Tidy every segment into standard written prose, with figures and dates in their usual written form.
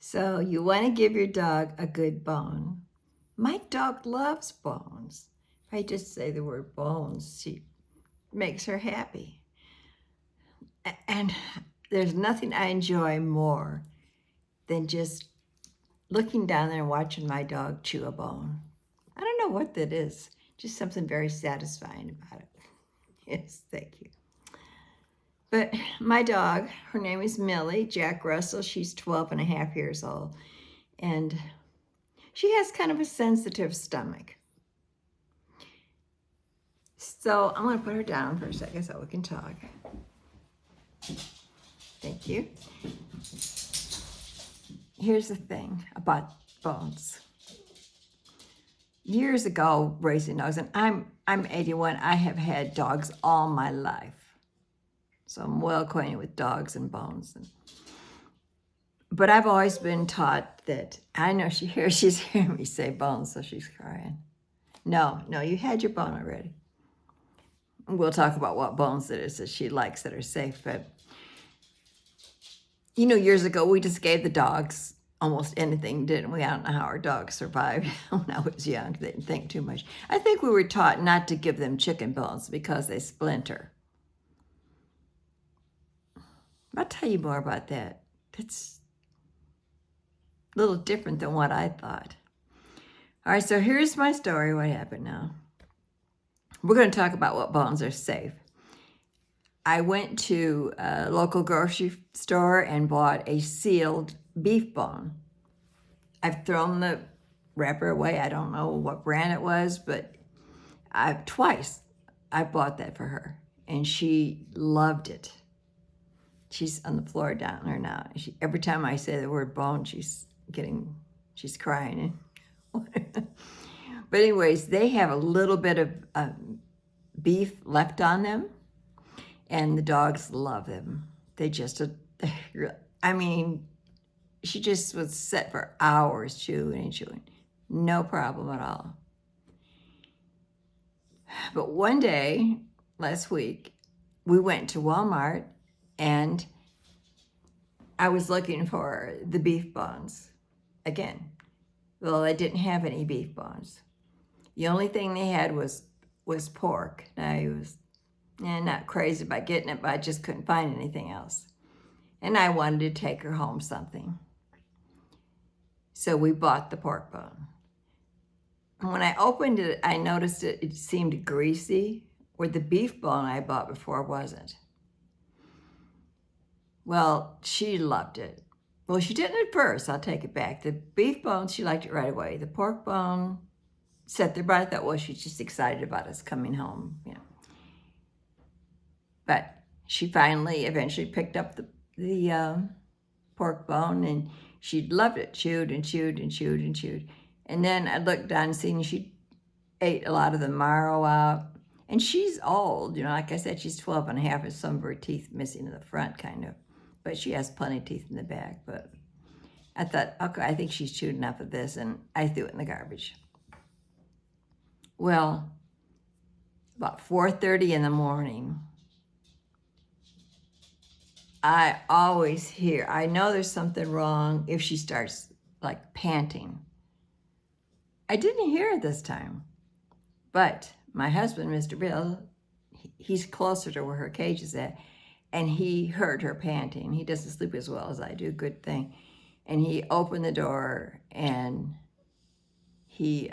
So you want to give your dog a good bone. My dog loves bones. If I just say the word bones, she makes her happy. And there's nothing I enjoy more than just looking down there and watching my dog chew a bone. I don't know what that is. Just something very satisfying about it. Yes, thank you. But my dog, her name is Millie, Jack Russell. She's 12 and a half years old. And she has kind of a sensitive stomach. So I'm going to put her down for a second so we can talk. Thank you. Here's the thing about bones. Years ago, raising dogs, and I'm 81. I have had dogs all my life, so I'm well acquainted with dogs and bones. But I've always been taught that I know she's hearing me say bones, so she's crying. No, you had your bone already. We'll talk about what bones it is that she likes that are safe. But years ago we just gave the dogs almost anything, didn't we? I don't know how our dogs survived when I was young. They didn't think too much. I think we were taught not to give them chicken bones because they splinter. I'll tell you more about that. It's a little different than what I thought. All right, so here's my story. What happened now? We're going to talk about what bones are safe. I went to a local grocery store and bought a sealed beef bone. I've thrown the wrapper away. I don't know what brand it was, but twice I bought that for her, and she loved it. She's on the floor down there now. Every time I say the word bone, she's crying. But anyways, they have a little bit of beef left on them, and the dogs love them. They just, she just was set for hours chewing and chewing. No problem at all. But one day, last week, we went to Walmart and I was looking for the beef bones again. Well, they didn't have any beef bones. The only thing they had was pork. Now, I was not crazy about getting it, but I just couldn't find anything else. And I wanted to take her home something. So we bought the pork bone. And when I opened it, I noticed it seemed greasy, where the beef bone I bought before wasn't. Well, she loved it. Well, she didn't at first. I'll take it back. The beef bone, she liked it right away. The pork bone sat there, but I thought, well, she's just excited about us coming home. But she eventually picked up the pork bone, and she loved it. Chewed and chewed and chewed and chewed. And then I looked down and seen she ate a lot of the marrow out. And she's old, like I said, she's 12 and a half, with some of her teeth missing in the front, kind of. But she has plenty of teeth in the back. But I thought, okay, I think she's chewed enough of this, and I threw it in the garbage. Well, about 4:30 in the morning, I always hear, I know there's something wrong if she starts like panting. I didn't hear it this time, but my husband, Mr. Bill, he's closer to where her cage is at, and he heard her panting. He doesn't sleep as well as I do, good thing. And he opened the door and he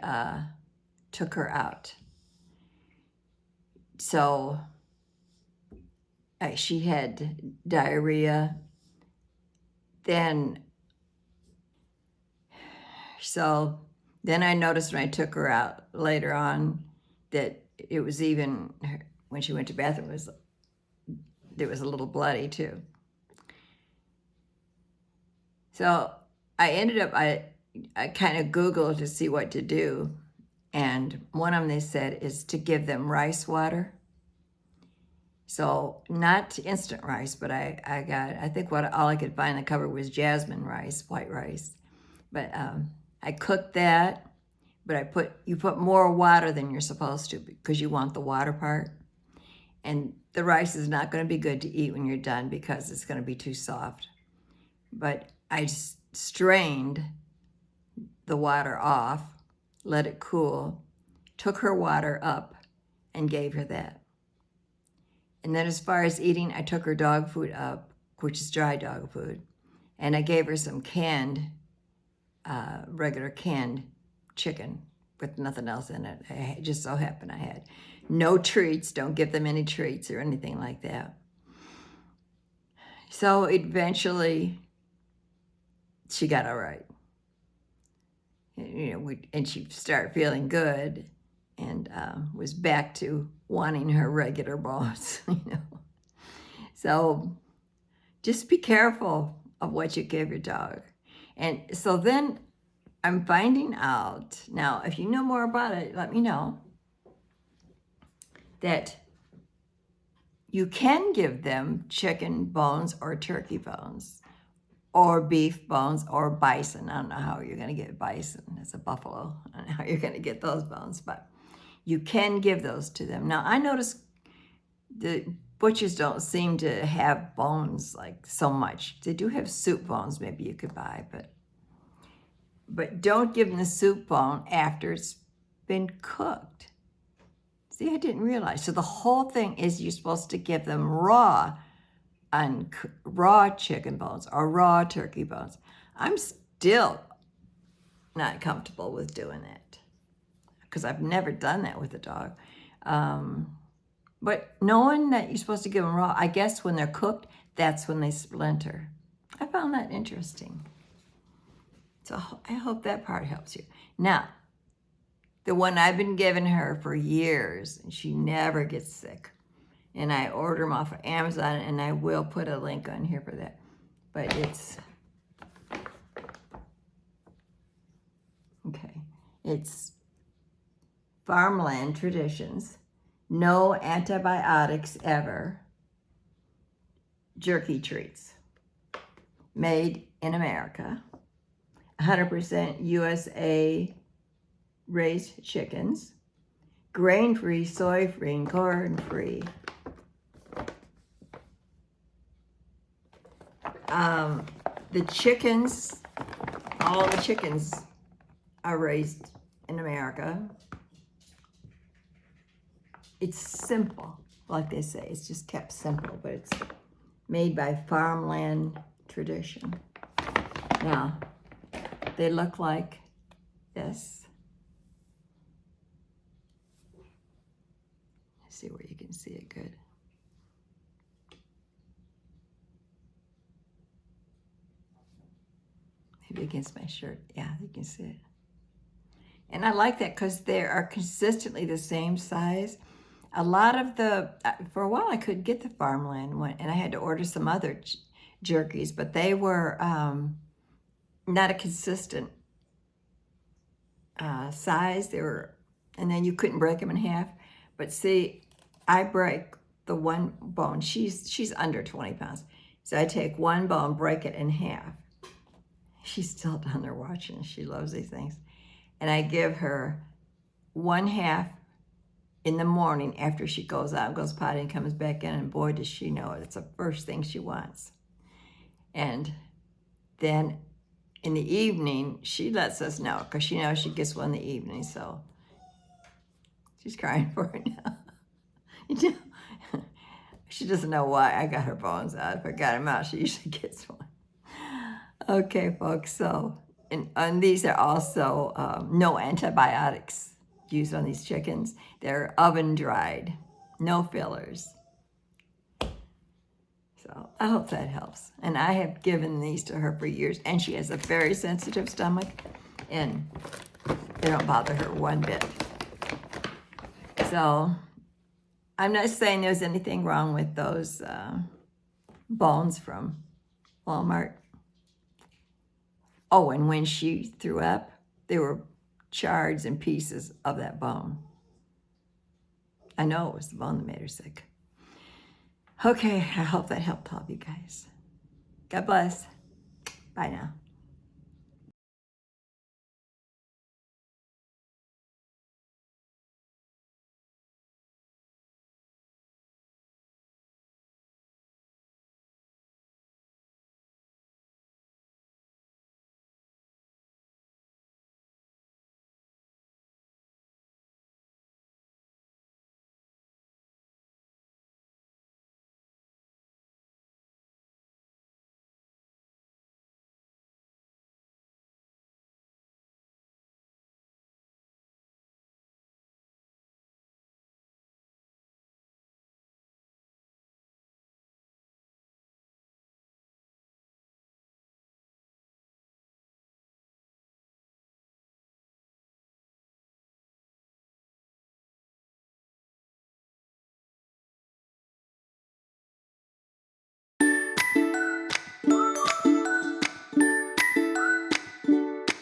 took her out. So she had diarrhea. Then I noticed when I took her out later on that it was even, when she went to the bathroom, there was a little bloody too. So I ended up, I kind of Googled to see what to do. And one of them, they said, is to give them rice water. So not instant rice, but I think all I could find in the cupboard was jasmine rice, white rice. But I cooked that, but you put more water than you're supposed to because you want the water part. And the rice is not going to be good to eat when you're done because it's going to be too soft. But I just strained the water off, let it cool, took her water up, and gave her that. And then as far as eating, I took her dog food up, which is dry dog food, and I gave her some regular canned chicken with nothing else in it. It just so happened I had no treats. Don't give them any treats or anything like that. So eventually, she got all right. And she started feeling good, and was back to wanting her regular bones. So just be careful of what you give your dog. And so then I'm finding out now. If you know more about it, let me know. That you can give them chicken bones or turkey bones, or beef bones, or bison. I don't know how you're going to get bison. It's a buffalo. I don't know how you're going to get those bones, but you can give those to them. Now, I noticed the butchers don't seem to have bones like so much. They do have soup bones maybe you could buy, but don't give them the soup bone after it's been cooked. See, I didn't realize. So the whole thing is you're supposed to give them raw chicken bones or raw turkey bones. I'm still not comfortable with doing that because I've never done that with a dog. But knowing that you're supposed to give them raw, I guess when they're cooked, that's when they splinter. I found that interesting. So I hope that part helps you. Now, the one I've been giving her for years, and she never gets sick. And I order them off of Amazon, and I will put a link on here for that. But it's Farmland Traditions, no antibiotics ever, jerky treats, made in America, 100% USA raised chickens, grain-free, soy-free, and corn-free. The chickens, all the chickens are raised in America. It's simple, like they say. It's just kept simple, but it's made by Farmland Tradition. Now, they look like this. Let's see where you can see it good. Maybe against my shirt. Yeah, you can see it. And I like that because they are consistently the same size. A lot of for a while I couldn't get the Farmland one, and I had to order some other jerkies, but they were not a consistent size. They were, and then you couldn't break them in half. But see, I break the one bone. She's under 20 pounds. So I take one bone, break it in half. She's still down there watching. She loves these things. And I give her one half in the morning after she goes out and goes potty and comes back in. And boy, does she know it. It's the first thing she wants. And then in the evening, she lets us know because she knows she gets one in the evening. So she's crying for it now. She doesn't know why I got her bones out. If I got them out, she usually gets one. Okay, folks, so, and these are also no antibiotics used on these chickens. They're oven dried, no fillers. So I hope that helps. And I have given these to her for years, and she has a very sensitive stomach, and they don't bother her one bit. So I'm not saying there's anything wrong with those bones from Walmart. Oh, and when she threw up, there were shards and pieces of that bone. I know it was the bone that made her sick. Okay, I hope that helped all of you guys. God bless. Bye now.